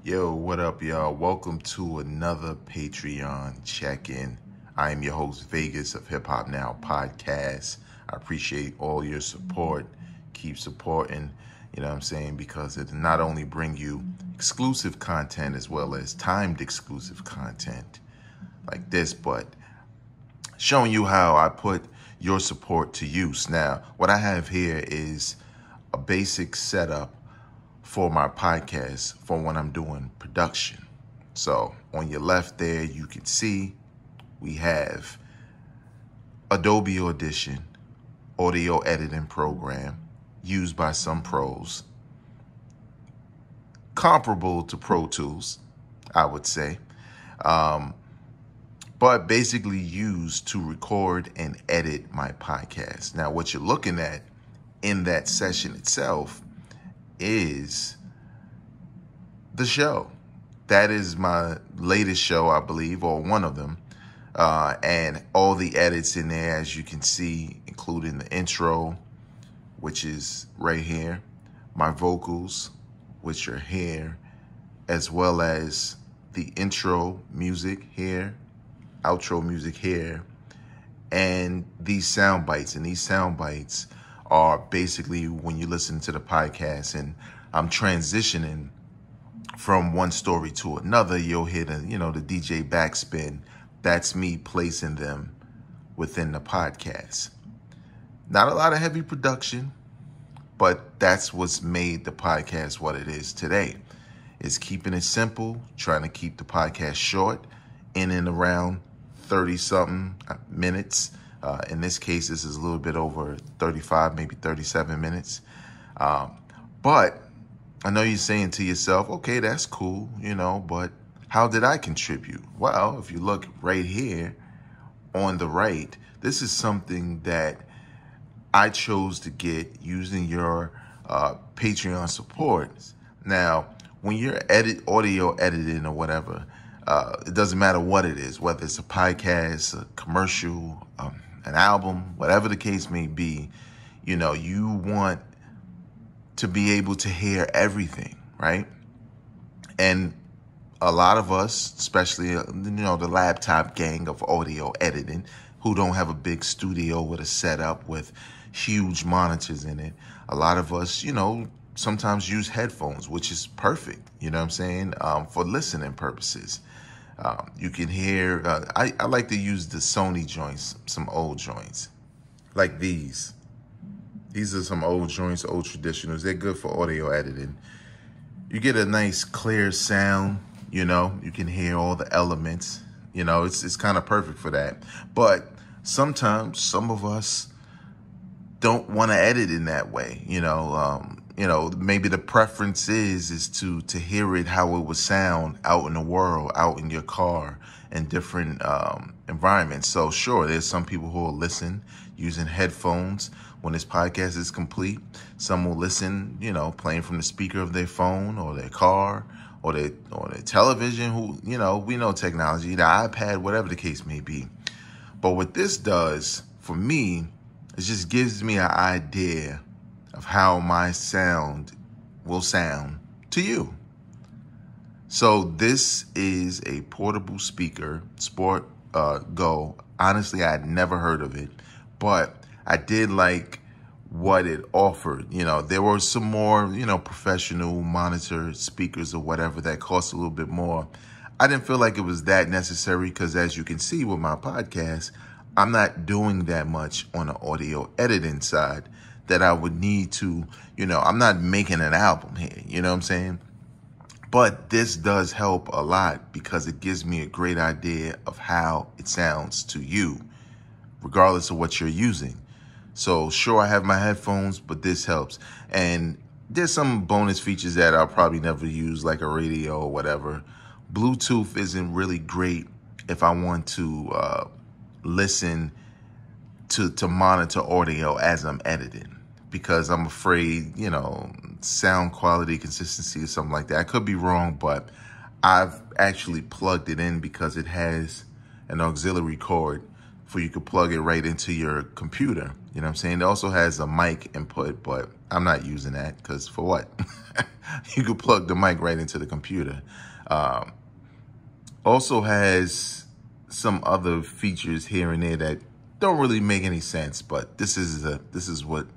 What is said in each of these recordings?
Yo, what up, y'all? Welcome to another Patreon check-in. I am your host, Vegas of Hip Hop Now Podcast. I appreciate all your support. Keep supporting, you know what I'm saying? Because it not only bring you exclusive content as well as timed exclusive content like this, but showing you how I put your support to use. Now, what I have here is a basic setup for my podcast for when I'm doing production. So on your left there, you can see we have Adobe Audition, audio editing program used by some pros, comparable to Pro Tools, I would say, but basically used to record and edit my podcast. Now, what you're looking at in that session itself is the show. That is my latest show, I believe, or one of them. And all the edits in there, as you can see, including the intro, which is right here, my vocals, which are here, as well as the intro music here, outro music here, and these sound bites. And these sound bites are basically when you listen to the podcast and I'm transitioning from one story to another, you'll hear the DJ backspin. That's me placing them within the podcast. Not a lot of heavy production, but that's what's made the podcast what it is today. It's keeping it simple, trying to keep the podcast short, in and around 30-something minutes. In this case, this is a little bit over 35, maybe 37 minutes. But I know you're saying to yourself, okay, that's cool, but how did I contribute? Well, if you look right here on the right, this is something that I chose to get using your Patreon support. Now, when you're audio editing or whatever, it doesn't matter what it is, whether it's a podcast, a commercial, an album, whatever the case may be, you want to be able to hear everything, right? And a lot of us, especially, the laptop gang of audio editing, who don't have a big studio with a setup with huge monitors in it, a lot of us, sometimes use headphones, which is perfect, for listening purposes. You can hear, I like to use the Sony joints, some old joints, like these. These are some old joints, old traditionals. They're good for audio editing. You get a nice clear sound, you can hear all the elements, it's kind of perfect for that. But sometimes some of us don't want to edit in that way, maybe the preference is to hear it how it would sound out in the world, out in your car, in different environments. So sure, there's some people who will listen using headphones when this podcast is complete. Some will listen, playing from the speaker of their phone or their car or their television, we know technology, the iPad, whatever the case may be. But what this does for me, it just gives me an idea of how my sound will sound to you. So this is a portable speaker, Sport Go. Honestly, I had never heard of it, but I did like what it offered. There were some more, professional monitor speakers or whatever that cost a little bit more. I didn't feel like it was that necessary because, as you can see with my podcast, I'm not doing that much on the audio editing side that I would need to, I'm not making an album here, you know what I'm saying? But this does help a lot because it gives me a great idea of how it sounds to you, regardless of what you're using. So sure, I have my headphones, but this helps. And there's some bonus features that I'll probably never use, like a radio or whatever. Bluetooth isn't really great if I want to listen to monitor audio as I'm editing, because I'm afraid, sound quality, consistency or something like that. I could be wrong, but I've actually plugged it in because it has an auxiliary cord for you to plug it right into your computer You know what I'm saying? It also has a mic input, but I'm not using that because for what? You could plug the mic right into the computer. Also has some other features here and there that don't really make any sense, but this is what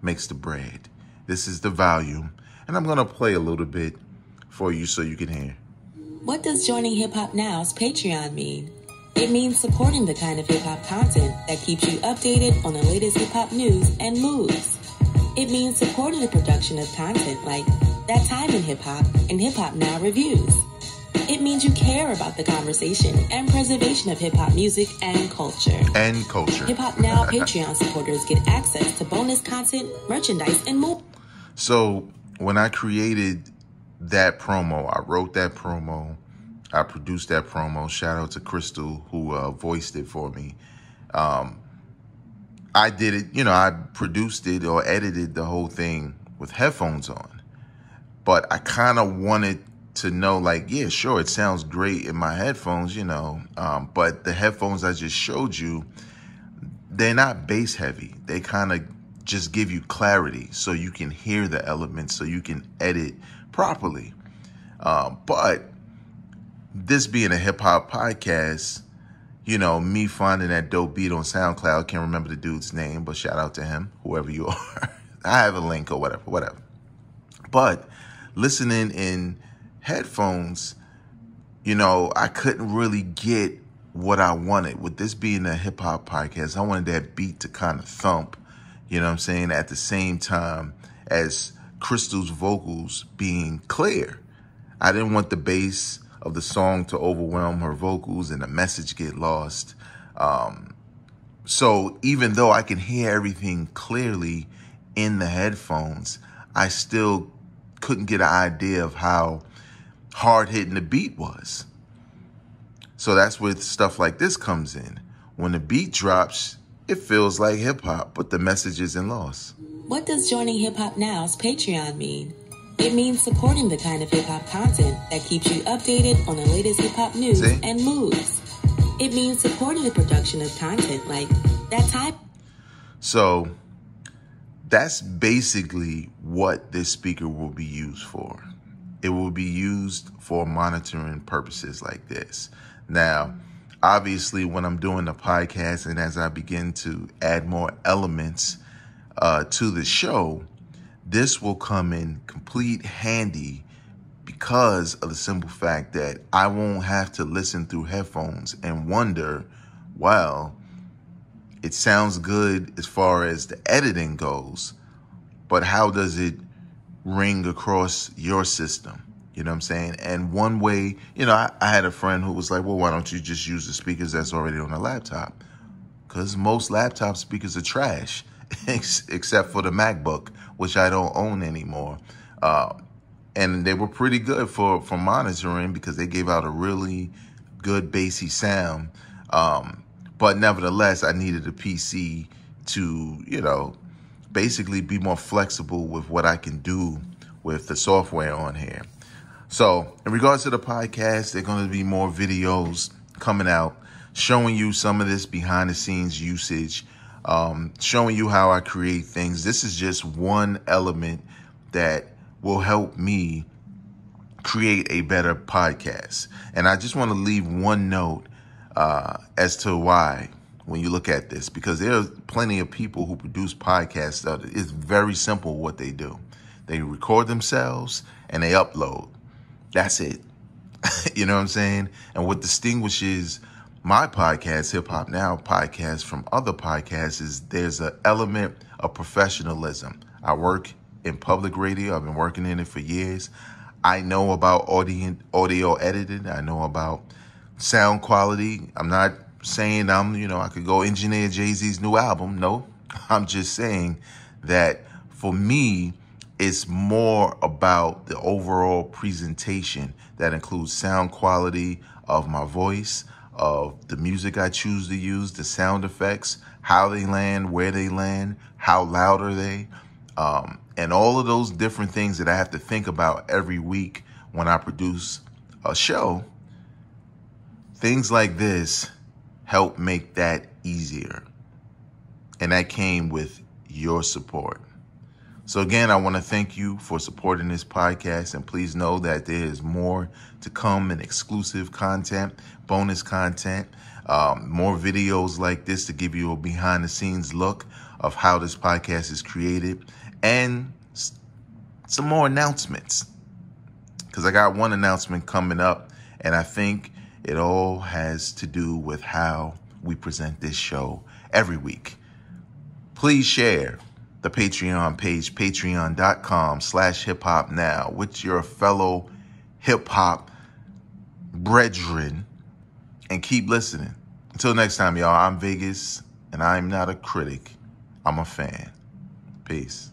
makes the bread. This is the volume, and I'm gonna play a little bit for you so you can hear. What does joining Hip Hop Now's Patreon mean? It means supporting the kind of hip-hop content that keeps you updated on the latest hip-hop news and moves. It means supporting the production of content like That Time in Hip-Hop and Hip Hop Now Reviews. It means you care about the conversation and preservation of hip-hop music and culture. Hip Hop Now Patreon supporters get access to bonus content, merchandise, and more. So when I created that promo, I wrote that promo, I produced that promo. Shout out to Crystal who voiced it for me. I did it, I produced it or edited the whole thing with headphones on. But I kind of wanted to know, like, yeah, sure, it sounds great in my headphones, but the headphones I just showed you, they're not bass heavy. They kind of just give you clarity so you can hear the elements, so you can edit properly. But this being a hip hop podcast, me finding that dope beat on SoundCloud, can't remember the dude's name, but shout out to him, whoever you are. I have a link or whatever. But listening in headphones, I couldn't really get what I wanted. With this being a hip hop podcast, I wanted that beat to kind of thump, at the same time as Crystal's vocals being clear. I didn't want the bass of the song to overwhelm her vocals and the message get lost. So even though I can hear everything clearly in the headphones, I still couldn't get an idea of how hard hitting the beat was. So that's where stuff like this comes in. When the beat drops, it feels like hip hop, but the message isn't lost. What does joining Hip Hop Now's Patreon mean? It means supporting the kind of hip-hop content that keeps you updated on the latest hip-hop news and moves. It means supporting the production of content like That Time. So that's basically what this speaker will be used for. It will be used for monitoring purposes like this. Now, obviously, when I'm doing the podcast and as I begin to add more elements to the show, this will come in complete handy because of the simple fact that I won't have to listen through headphones and wonder, well, it sounds good as far as the editing goes, but how does it ring across your system? You know what I'm saying? And one way, I had a friend who was like, well, why don't you just use the speakers that's already on the laptop? Because most laptop speakers are trash, except for the MacBook, which I don't own anymore. And they were pretty good for monitoring because they gave out a really good bassy sound. But nevertheless, I needed a PC to, basically be more flexible with what I can do with the software on here. So in regards to the podcast, there are going to be more videos coming out showing you some of this behind the scenes usage, showing you how I create things. This is just one element that will help me create a better podcast. And I just want to leave one note as to why when you look at this, because there are plenty of people who produce podcasts that it's very simple what they do. They record themselves and they upload. That's it. You know what I'm saying? And what distinguishes my podcast, Hip Hop Now podcast, from other podcasts is there's an element of professionalism. I work in public radio. I've been working in it for years. I know about audio editing. I know about sound quality. I'm not saying I could go engineer Jay-Z's new album. No, I'm just saying that for me, it's more about the overall presentation that includes sound quality of my voice, of the music I choose to use, the sound effects, how they land, where they land, how loud are they, and all of those different things that I have to think about every week when I produce a show. Things like this help make that easier. And that came with your support. So again, I want to thank you for supporting this podcast. And please know that there is more to come in exclusive content, bonus content, more videos like this to give you a behind the scenes look of how this podcast is created, and some more announcements. Because I got one announcement coming up, and I think it all has to do with how we present this show every week. Please share the Patreon page, patreon.com/hiphopnow, with your fellow hip hop brethren, and keep listening. Until next time, y'all, I'm Vegas, and I'm not a critic. I'm a fan. Peace.